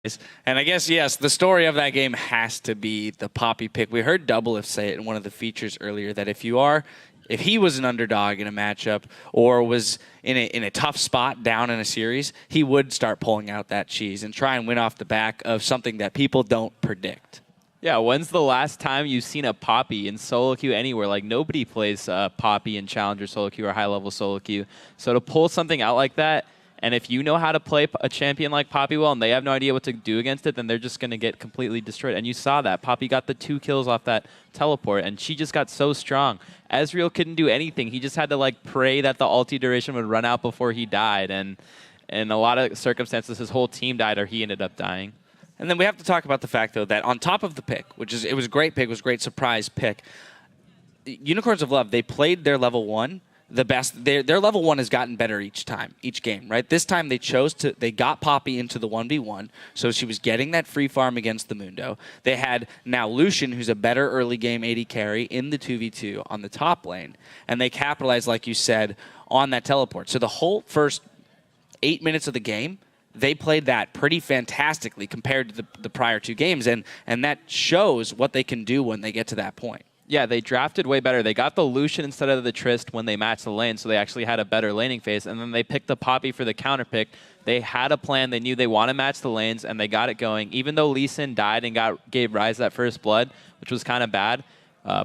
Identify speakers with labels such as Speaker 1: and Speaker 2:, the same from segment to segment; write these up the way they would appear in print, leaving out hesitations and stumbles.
Speaker 1: And I guess, yes, the story of that game has to be the Poppy pick. We heard Doublelift say it in one of the features earlier that if he was an underdog in a matchup or was in a tough spot down in a series, he would start pulling out that cheese and try and win off the back of something that people don't predict.
Speaker 2: Yeah, when's the last time you've seen a Poppy in solo queue anywhere? Like, nobody plays Poppy in Challenger solo queue or high-level solo queue. So to pull something out like that, and if you know how to play a champion like Poppy well and they have no idea what to do against it, then they're just going to get completely destroyed. And you saw that. Poppy got the 2 kills off that teleport, and she just got so strong. Ezreal couldn't do anything. He just had to like pray that the ulti duration would run out before he died. And in a lot of circumstances, his whole team died or he ended up dying.
Speaker 1: And then we have to talk about the fact, though, that on top of the pick, it was a great pick, it was a great surprise pick, Unicorns of Love, they played their level 1 the best. Their level 1 has gotten better each game, right? This time they got Poppy into the 1v1, so she was getting that free farm against the Mundo. They had now Lucian, who's a better early game AD carry, in the 2v2 on the top lane, and they capitalized, like you said, on that teleport. So the whole first 8 minutes of the game, they played that pretty fantastically compared to the prior 2 games, and that shows what they can do when they get to that point.
Speaker 2: Yeah, they drafted way better. They got the Lucian instead of the Trist when they matched the lane, so they actually had a better laning phase. And then they picked the Poppy for the counter pick. They had a plan. They knew they want to match the lanes, and they got it going. Even though Lee Sin died and gave Ryze that first blood, which was kind of bad,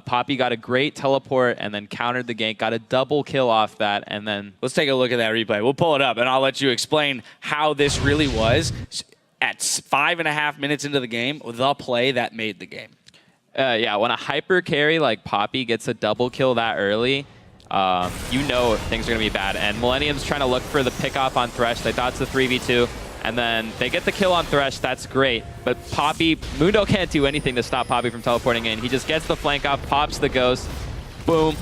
Speaker 2: Poppy got a great teleport and then countered the gank, got a double kill off that, and then...
Speaker 1: Let's take a look at that replay. We'll pull it up, and I'll let you explain how this really was at 5.5 minutes into the game, the play that made the game.
Speaker 2: Yeah, when a hyper carry like Poppy gets a double kill that early, you know things are going to be bad. And Millenium's trying to look for the pick off on Thresh. They thought it's a 3v2. And then they get the kill on Thresh. That's great. But Poppy, Mundo can't do anything to stop Poppy from teleporting in. He just gets the flank off, pops the ghost. Boom.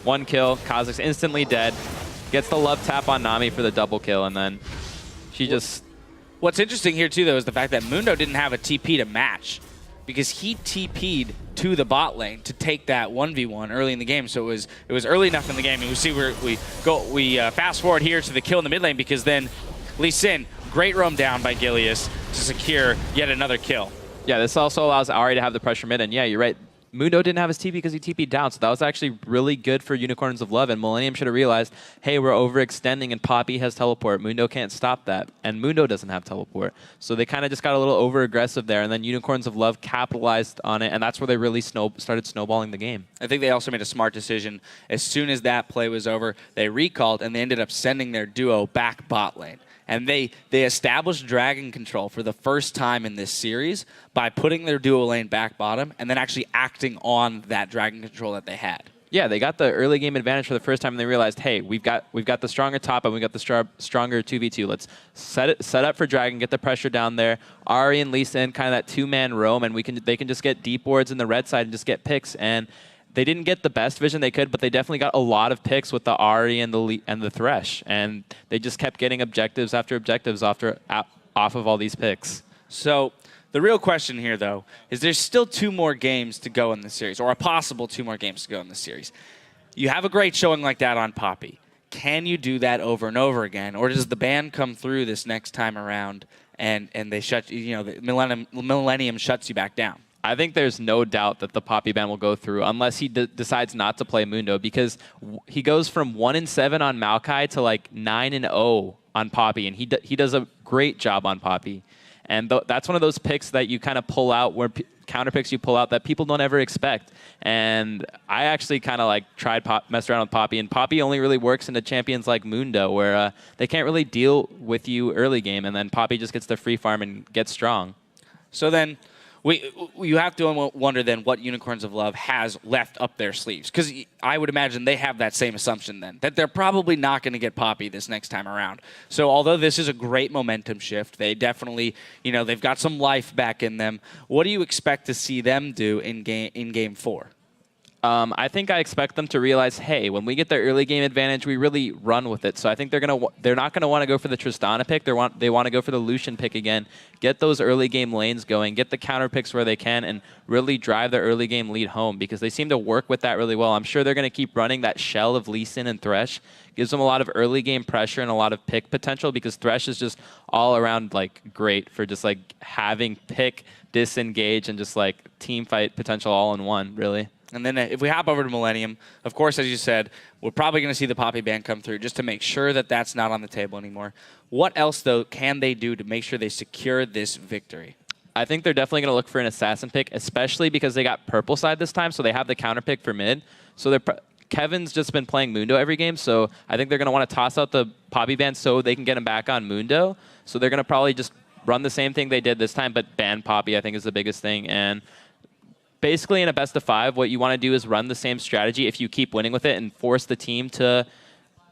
Speaker 2: 1 kill. Kha'Zix's instantly dead. Gets the love tap on Nami for the double kill. And then she just...
Speaker 1: What's interesting here, too, though, is the fact that Mundo didn't have a TP to match, because he TP'd to the bot lane to take that 1v1 early in the game. So it was early enough in the game. And we see where we fast forward here to the kill in the mid lane, because then Lee Sin, great roam down by Gilius to secure yet another kill.
Speaker 2: Yeah, this also allows Ahri to have the pressure mid. And yeah, you're right. Mundo didn't have his TP because he TP'd down, so that was actually really good for Unicorns of Love, and Millenium should have realized, hey, we're overextending and Poppy has teleport. Mundo can't stop that, and Mundo doesn't have teleport. So they kind of just got a little over-aggressive there, and then Unicorns of Love capitalized on it, and that's where they really started snowballing the game.
Speaker 1: I think they also made a smart decision. As soon as that play was over, they recalled, and they ended up sending their duo back bot lane. And they established dragon control for the first time in this series by putting their duo lane back bottom and then actually acting on that dragon control that they had.
Speaker 2: Yeah, they got the early game advantage for the first time, and they realized, hey, we've got the stronger top and we got the stronger 2v2. Let's set up for dragon, get the pressure down there. Ahri and Lee Sin, kind of that 2-man roam, and they can just get deep wards in the red side and just get picks. And they didn't get the best vision they could, but they definitely got a lot of picks with the Ahri and the Thresh, and they just kept getting objectives after objectives off of all these picks.
Speaker 1: So the real question here, though, is there's still 2 more games to go in the series, or a possible 2 more games to go in the series. You have a great showing like that on Poppy. Can you do that over and over again, or does the ban come through this next time around and they shut, the Millennium shuts you back down?
Speaker 2: I think there's no doubt that the Poppy ban will go through unless he decides not to play Mundo, because he goes from 1-7 on Maokai to like 9-0 on Poppy, and he does a great job on Poppy. And that's one of those picks that you kind of pull out, where counter picks you pull out that people don't ever expect. And I actually kind of like messed around with Poppy, and Poppy only really works into champions like Mundo, where they can't really deal with you early game, and then Poppy just gets the free farm and gets strong.
Speaker 1: So then you have to wonder then what Unicorns of Love has left up their sleeves, because I would imagine they have that same assumption then, that they're probably not going to get Poppy this next time around. So although this is a great momentum shift, they definitely, they've got some life back in them. What do you expect to see them do in game 4?
Speaker 2: I think I expect them to realize, hey, when we get the early game advantage, we really run with it. So I think they're not gonna want to go for the Tristana pick. They want to go for the Lucian pick again. Get those early game lanes going. Get the counter picks where they can, and really drive the early game lead home because they seem to work with that really well. I'm sure they're gonna keep running that shell of Lee Sin and Thresh. Gives them a lot of early game pressure and a lot of pick potential because Thresh is just all around like great for just like having pick, disengage, and just like team fight potential all in one, really.
Speaker 1: And then if we hop over to Millenium, of course, as you said, we're probably going to see the Poppy ban come through just to make sure that that's not on the table anymore. What else, though, can they do to make sure they secure this victory?
Speaker 2: I think they're definitely going to look for an assassin pick, especially because they got purple side this time, so they have the counter pick for mid. So Kevin's just been playing Mundo every game, so I think they're going to want to toss out the Poppy ban so they can get him back on Mundo. So they're going to probably just run the same thing they did this time, but ban Poppy, I think, is the biggest thing. And basically, in a best of 5, what you want to do is run the same strategy if you keep winning with it and force the team to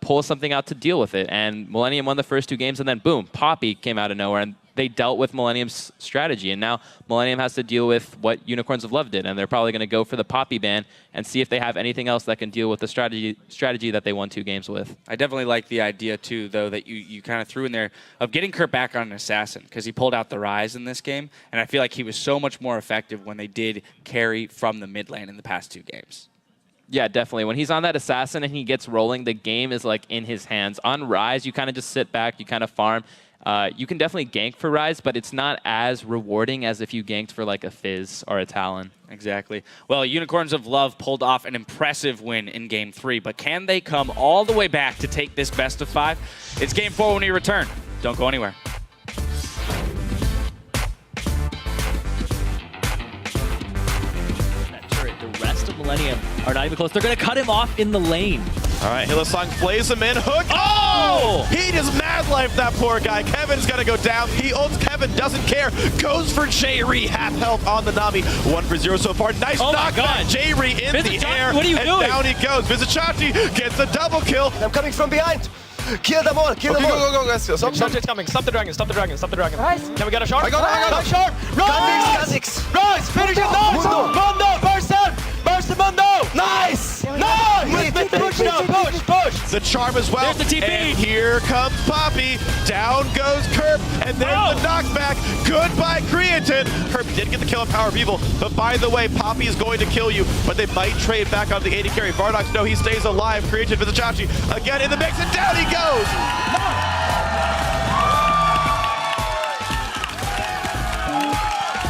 Speaker 2: pull something out to deal with it. And Millenium won the first 2 games, and then boom, Poppy came out of nowhere, and they dealt with Millennium's strategy. And now Millenium has to deal with what Unicorns of Love did, and they're probably going to go for the Poppy ban and see if they have anything else that can deal with the strategy that they won 2 games with.
Speaker 1: I definitely like the idea, too, though, that you kind of threw in there of getting Kurt back on an assassin because he pulled out the Rise in this game, and I feel like he was so much more effective when they did carry from the mid lane in the past 2 games.
Speaker 2: Yeah, definitely. When he's on that assassin and he gets rolling, the game is like in his hands. On Rise, you kind of just sit back, you kind of farm. You can definitely gank for Rise, but it's not as rewarding as if you ganked for like a Fizz or a Talon.
Speaker 1: Exactly. Well, Unicorns of Love pulled off an impressive win in Game 3, but can they come all the way back to take this best of 5? It's Game 4 when we return. Don't go anywhere.
Speaker 3: The rest of Millenium are not even close. They're going to cut him off in the lane.
Speaker 4: All right, Hillsong plays him in. Hook. Oh! He just mad life that poor guy. Kevin's got to go down. He owns Kevin, doesn't care. Goes for J-Ree. Half health on the Nami. 1 for 0 so far. Nice knockback. J-Ree in the air.
Speaker 3: What are you doing?
Speaker 4: Down he goes. Vizichachi gets a double kill.
Speaker 5: I'm coming from behind. Kill them all, kill them all.
Speaker 6: Go, guys. Stop it coming. Stop the dragon, stop the dragon, stop the dragon.
Speaker 5: Nice.
Speaker 6: Can we get a shot?
Speaker 5: I got it.
Speaker 6: Shot.
Speaker 5: Kha'Zix.
Speaker 6: Rise! Finish it! Mundo! Burst down! Burst the Mundo!
Speaker 5: Nice!
Speaker 6: Nice! Push now! Push!
Speaker 4: The charm as well.
Speaker 6: There's the TP.
Speaker 4: And here comes Poppy. Down goes Kerp. And there's the knockback. Goodbye, Creatine. Kerp did get the kill on Power of Evil. But by the way, Poppy is going to kill you. But they might trade back on the AD carry. Vardox, no, he stays alive. Creatine, Vizichachi again in the mix. And down he goes.